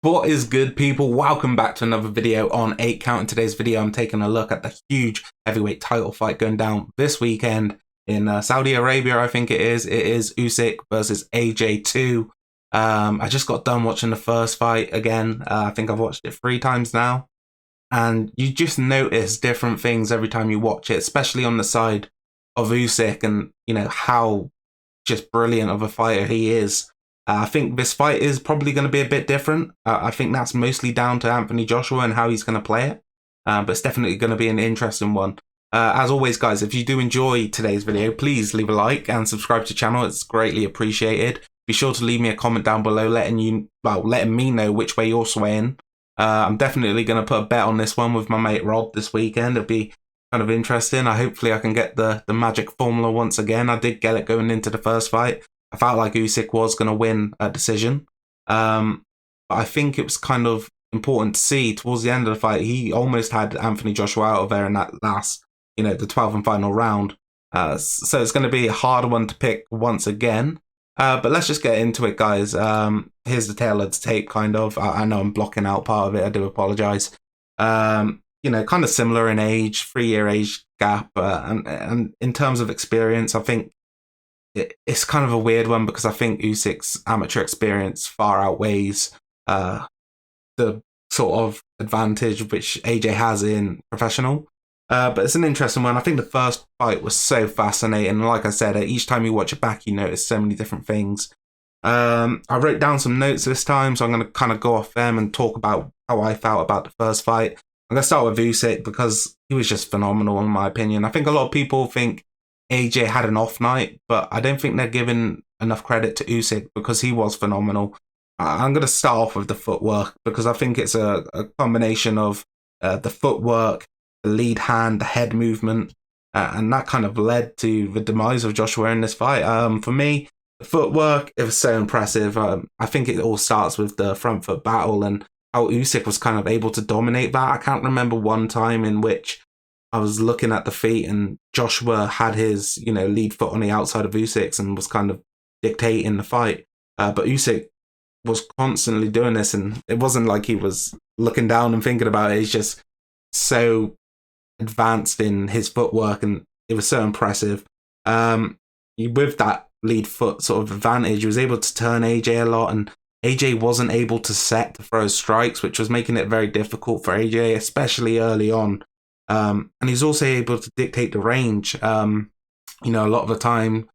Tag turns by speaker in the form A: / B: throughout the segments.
A: What is good, people? Welcome back to another video on 8 Count. In today's video, I'm taking a look at the huge heavyweight title fight going down this weekend in Saudi Arabia, I think it is. It is Usyk versus AJ 2. I just got done watching the first fight again. I think I've watched it 3 times now. And you just notice different things every time you watch it, especially on the side of Usyk and, you know, how just brilliant of a fighter he is. I think this fight is probably going to be a bit different. I think that's mostly down to Anthony Joshua and how he's going to play it. But it's definitely going to be an interesting one. As always, guys, if you do enjoy today's video, please leave a like and subscribe to the channel. It's greatly appreciated. Be sure to leave me a comment down below letting me know which way you're swaying. I'm definitely going to put a bet on this one with my mate Rob this weekend. It'll be kind of interesting. Hopefully I can get the magic formula once again. I did get it going into the first fight. I felt like Usyk was going to win a decision. But I think it was kind of important to see towards the end of the fight, he almost had Anthony Joshua out of there in that last, the 12th and final round. So it's going to be a hard one to pick once again. But let's just get into it, guys. Here's the tail of the tape, kind of. I know I'm blocking out part of it. I do apologize. Kind of similar in age, 3-year age gap. And in terms of experience, I think it's kind of a weird one because I think Usyk's amateur experience far outweighs the sort of advantage which AJ has in professional. But it's an interesting one. I think the first fight was so fascinating. Like I said, each time you watch it back, you notice so many different things. I wrote down some notes this time, so I'm going to kind of go off them and talk about how I felt about the first fight. I'm going to start with Usyk because he was just phenomenal in my opinion. I think a lot of people think AJ had an off night, but I don't think they're giving enough credit to Usyk because he was phenomenal. I'm going to start off with the footwork because I think it's a combination of the footwork, the lead hand, the head movement, and that kind of led to the demise of Joshua in this fight. For me, the footwork, it was so impressive. I think it all starts with the front foot battle and how Usyk was kind of able to dominate that. I can't remember one time in which I was looking at the feet and Joshua had his, lead foot on the outside of Usyk's and was kind of dictating the fight. But Usyk was constantly doing this, and it wasn't like he was looking down and thinking about it. He's just so advanced in his footwork, and it was so impressive. With that lead foot sort of advantage, he was able to turn AJ a lot, and AJ wasn't able to set to throw strikes, which was making it very difficult for AJ, especially early on. And he's also able to dictate the range. A lot of the time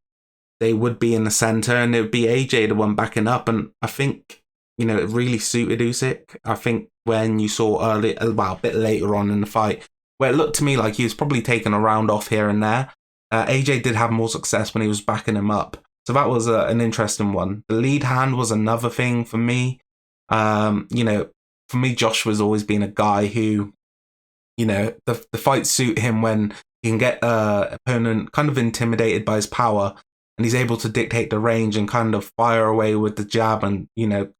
A: they would be in the center and it would be AJ the one backing up. And I think, it really suited Usyk. I think when you saw a bit later on in the fight, where it looked to me like he was probably taking a round off here and there, AJ did have more success when he was backing him up. So that was an interesting one. The lead hand was another thing for me. For me, Joshua's always been a guy who, the fights suit him when he can get opponent kind of intimidated by his power and he's able to dictate the range and kind of fire away with the jab and,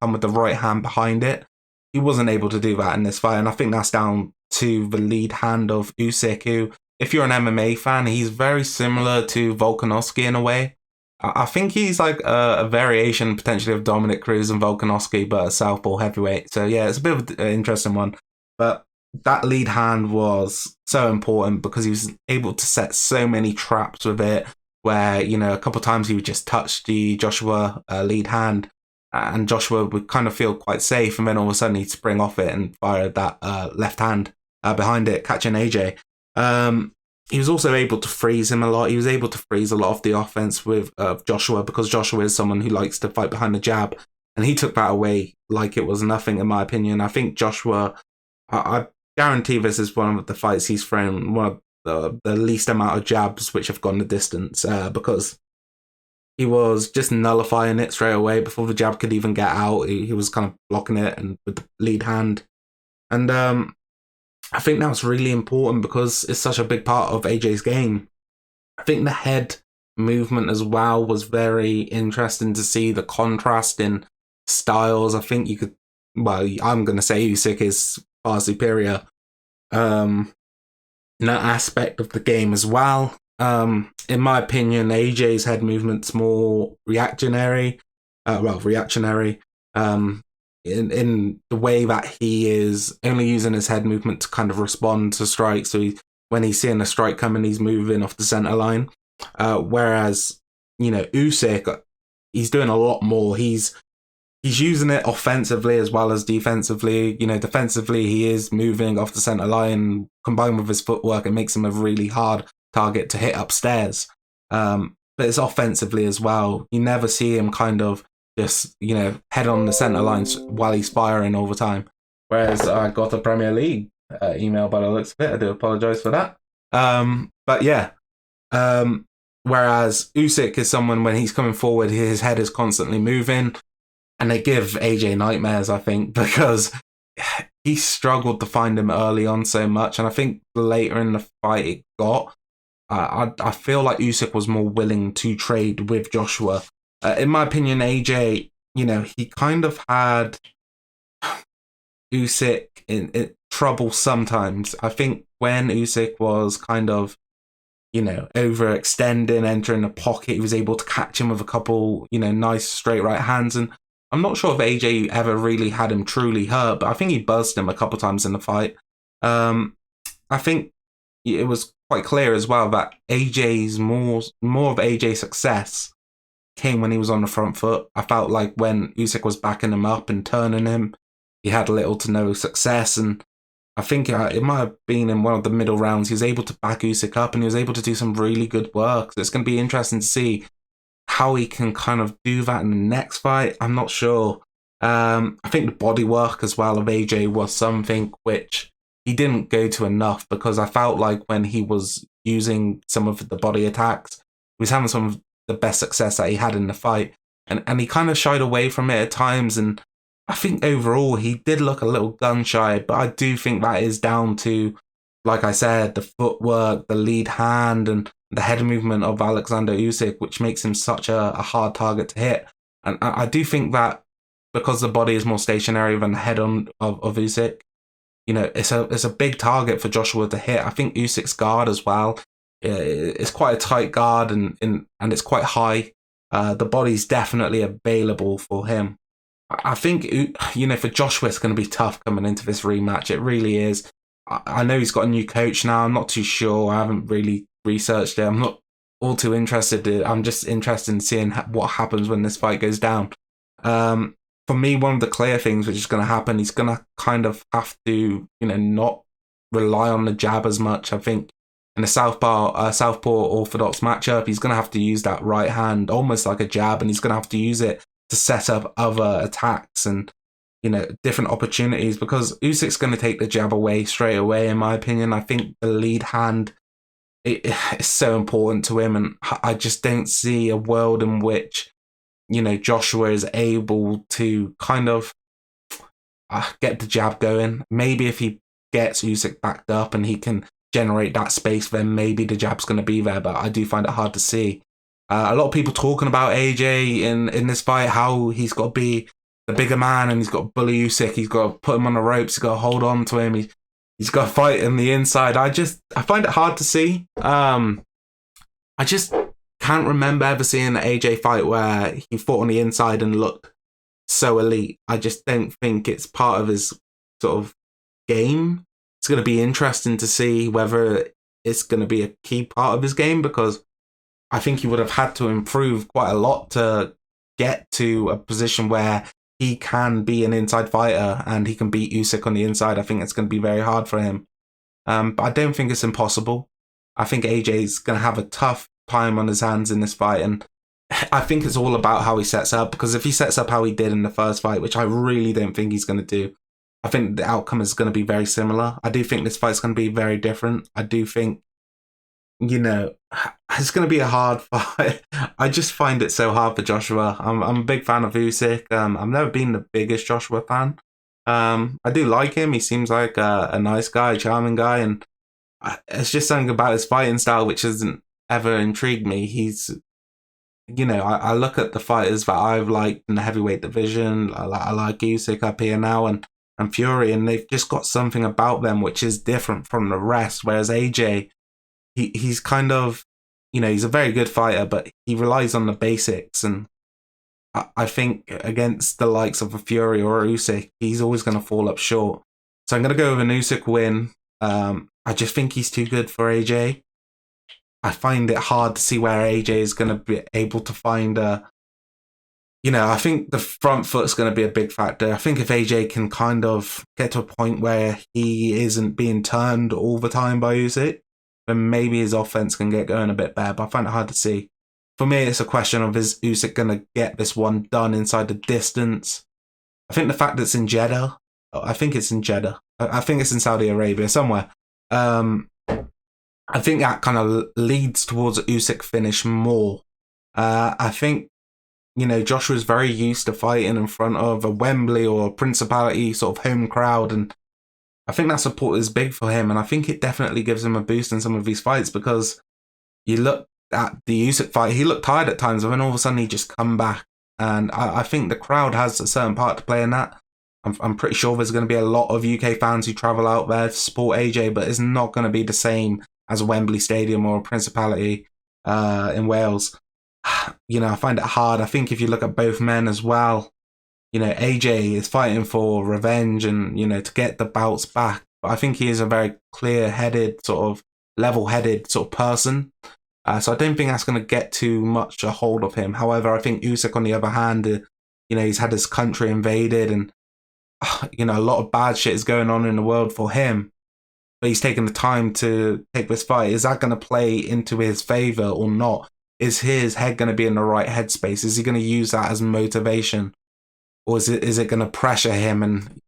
A: come with the right hand behind it. He wasn't able to do that in this fight, and I think that's down to the lead hand of Usyk, who, if you're an MMA fan, he's very similar to Volkanovski in a way. I think he's like a variation potentially of Dominic Cruz and Volkanovski, but a southpaw heavyweight. So yeah, it's a bit of an interesting one. But that lead hand was so important because he was able to set so many traps with it where, a couple of times he would just touch the Joshua lead hand and Joshua would kind of feel quite safe, and then all of a sudden he'd spring off it and fire that left hand behind it, catching AJ. He was also able to freeze him a lot. He was able to freeze a lot of the offense with Joshua because Joshua is someone who likes to fight behind the jab, and he took that away like it was nothing, in my opinion. I think Joshua, I guarantee this is one of the fights he's thrown one of the least amount of jabs which have gone the distance because he was just nullifying it straight away before the jab could even get out. He was kind of blocking it and with the lead hand. And I think that's really important because it's such a big part of AJ's game. I think the head movement as well was very interesting to see the contrast in styles. I think you could, I'm going to say Usyk is far superior in that aspect of the game as well. In my opinion, AJ's head movement's more reactionary. in the way that he is only using his head movement to kind of respond to strikes. So when he's seeing a strike coming, he's moving off the center line. Whereas, Usyk, he's doing a lot more. He's using it offensively as well as defensively. Defensively, he is moving off the center line. Combined with his footwork, it makes him a really hard target to hit upstairs. But it's offensively as well. You never see him kind of just, head on the center lines while he's firing all the time. Whereas I got a Premier League email by the looks of it. I do apologise for that. But yeah. Whereas Usyk is someone, when he's coming forward, his head is constantly moving. And they give AJ nightmares, I think, because he struggled to find him early on so much. And I think later in the fight it got. I feel like Usyk was more willing to trade with Joshua. In my opinion, AJ, he kind of had Usyk in trouble sometimes. I think when Usyk was kind of, overextending, entering the pocket, he was able to catch him with a couple, nice straight right hands. And I'm not sure if AJ ever really had him truly hurt, but I think he buzzed him a couple times in the fight. I think it was quite clear as well that AJ's more of AJ's success came when he was on the front foot. I felt like when Usyk was backing him up and turning him, he had little to no success. And I think it might have been in one of the middle rounds, he was able to back Usyk up and he was able to do some really good work. So it's going to be interesting to see how he can kind of do that in the next fight. I'm not sure. I think the body work as well of AJ was something which he didn't go to enough, because I felt like when he was using some of the body attacks, he was having some of the best success that he had in the fight. And he kind of shied away from it at times. And I think overall he did look a little gun shy, but I do think that is down to, like I said, the footwork, the lead hand, and the head movement of Alexander Usyk, which makes him such a hard target to hit. And I do think that because the body is more stationary than the head of Usyk, it's a big target for Joshua to hit. I think Usyk's guard as well, it's quite a tight guard and it's quite high. The body's definitely available for him. I think, for Joshua, it's going to be tough coming into this rematch. It really is. I know he's got a new coach now. I'm not too sure. I haven't really researched it. I'm not all too interested. I'm just interested in seeing what happens when this fight goes down. For me, one of the clear things which is going to happen, he's going to kind of have to, not rely on the jab as much. I think in a southpaw orthodox matchup, he's going to have to use that right hand almost like a jab, and he's going to have to use it to set up other attacks and, different opportunities, because Usyk's going to take the jab away straight away, in my opinion. I think the lead hand is so important to him, and I just don't see a world in which, Joshua is able to kind of get the jab going. Maybe if he gets Usyk backed up and he can generate that space, then maybe the jab's going to be there, but I do find it hard to see. A lot of people talking about AJ in this fight, how he's got to be the bigger man and he's got to bully Usyk, he's got to put him on the ropes, he's got to hold on to him, he's got to fight in the inside. I find it hard to see. I just can't remember ever seeing an AJ fight where he fought on the inside and looked so elite. I just don't think it's part of his sort of game. It's going to be interesting to see whether it's going to be a key part of his game, because I think he would have had to improve quite a lot to get to a position where he can be an inside fighter and he can beat Usyk on the inside. I think it's going to be very hard for him. But I don't think it's impossible. I think AJ's going to have a tough time on his hands in this fight. And I think it's all about how he sets up, because if he sets up how he did in the first fight, which I really don't think he's going to do, I think the outcome is going to be very similar. I do think this fight's going to be very different. I do think, it's going to be a hard fight. I just find it so hard for Joshua. I'm a big fan of Usyk. I've never been the biggest Joshua fan. I do like him. He seems like a nice guy, a charming guy, and it's just something about his fighting style which hasn't ever intrigued me. He's, I look at the fighters that I've liked in the heavyweight division. I like Usyk up here now and Fury, and they've just got something about them which is different from the rest. Whereas AJ, he's kind of, he's a very good fighter, but he relies on the basics, and I think against the likes of a Fury or a Usyk, he's always going to fall up short. So I'm going to go with an Usyk win. I just think he's too good for AJ. I find it hard to see where AJ is going to be able to find a. I think the front foot's going to be a big factor. I think if AJ can kind of get to a point where he isn't being turned all the time by Usyk, then maybe his offense can get going a bit better. But I find it hard to see. For me, it's a question of, is Usyk going to get this one done inside the distance? I think the fact that it's in Jeddah, I think it's in Jeddah. I think it's in Saudi Arabia somewhere. I think that kind of leads towards Usyk finish more. I think, Joshua's very used to fighting in front of a Wembley or a Principality sort of home crowd, and I think that support is big for him, and I think it definitely gives him a boost in some of these fights, because you look at the Usyk fight, he looked tired at times, and then all of a sudden he just come back, and I think the crowd has a certain part to play in that. I'm pretty sure there's going to be a lot of UK fans who travel out there to support AJ, but it's not going to be the same as a Wembley Stadium or a Principality in Wales. I find it hard. I think if you look at both men as well, AJ is fighting for revenge and, to get the bouts back. But I think he is a very clear-headed, sort of level-headed sort of person. So I don't think that's going to get too much a hold of him. However, I think Usyk, on the other hand, he's had his country invaded, and, a lot of bad shit is going on in the world for him. But he's taken the time to take this fight. Is that going to play into his favour or not? Is his head going to be in the right headspace? Is he going to use that as motivation? Or is it going to pressure him? And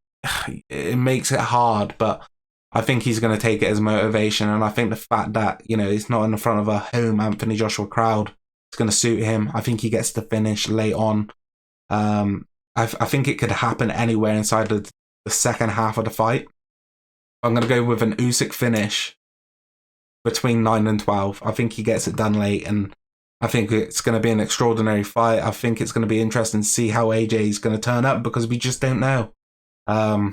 A: it makes it hard, but I think he's going to take it as motivation. And I think the fact that, he's not in the front of a home Anthony Joshua crowd is going to suit him. I think he gets the finish late on. I think it could happen anywhere inside of the second half of the fight. I'm going to go with an Usyk finish between 9 and 12. I think he gets it done late, and I think it's going to be an extraordinary fight. I think it's going to be interesting to see how AJ is going to turn up, because we just don't know. But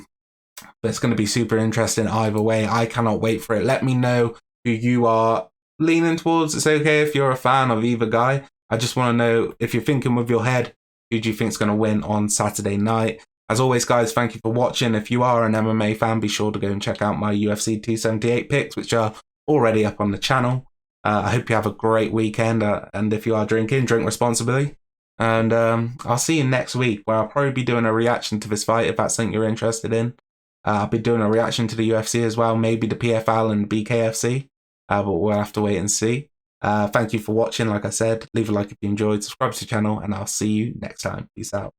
A: it's going to be super interesting either way. I cannot wait for it. Let me know who you are leaning towards. It's okay if you're a fan of either guy. I just want to know, if you're thinking with your head, who do you think is going to win on Saturday night? As always, guys, thank you for watching. If you are an MMA fan, be sure to go and check out my UFC 278 picks, which are already up on the channel. I hope you have a great weekend, and if you are drinking, drink responsibly. And I'll see you next week, where I'll probably be doing a reaction to this fight, if that's something you're interested in. I'll be doing a reaction to the UFC as well, maybe the PFL and BKFC, but we'll have to wait and see. Thank you for watching. Like I said, leave a like if you enjoyed, subscribe to the channel, and I'll see you next time. Peace out.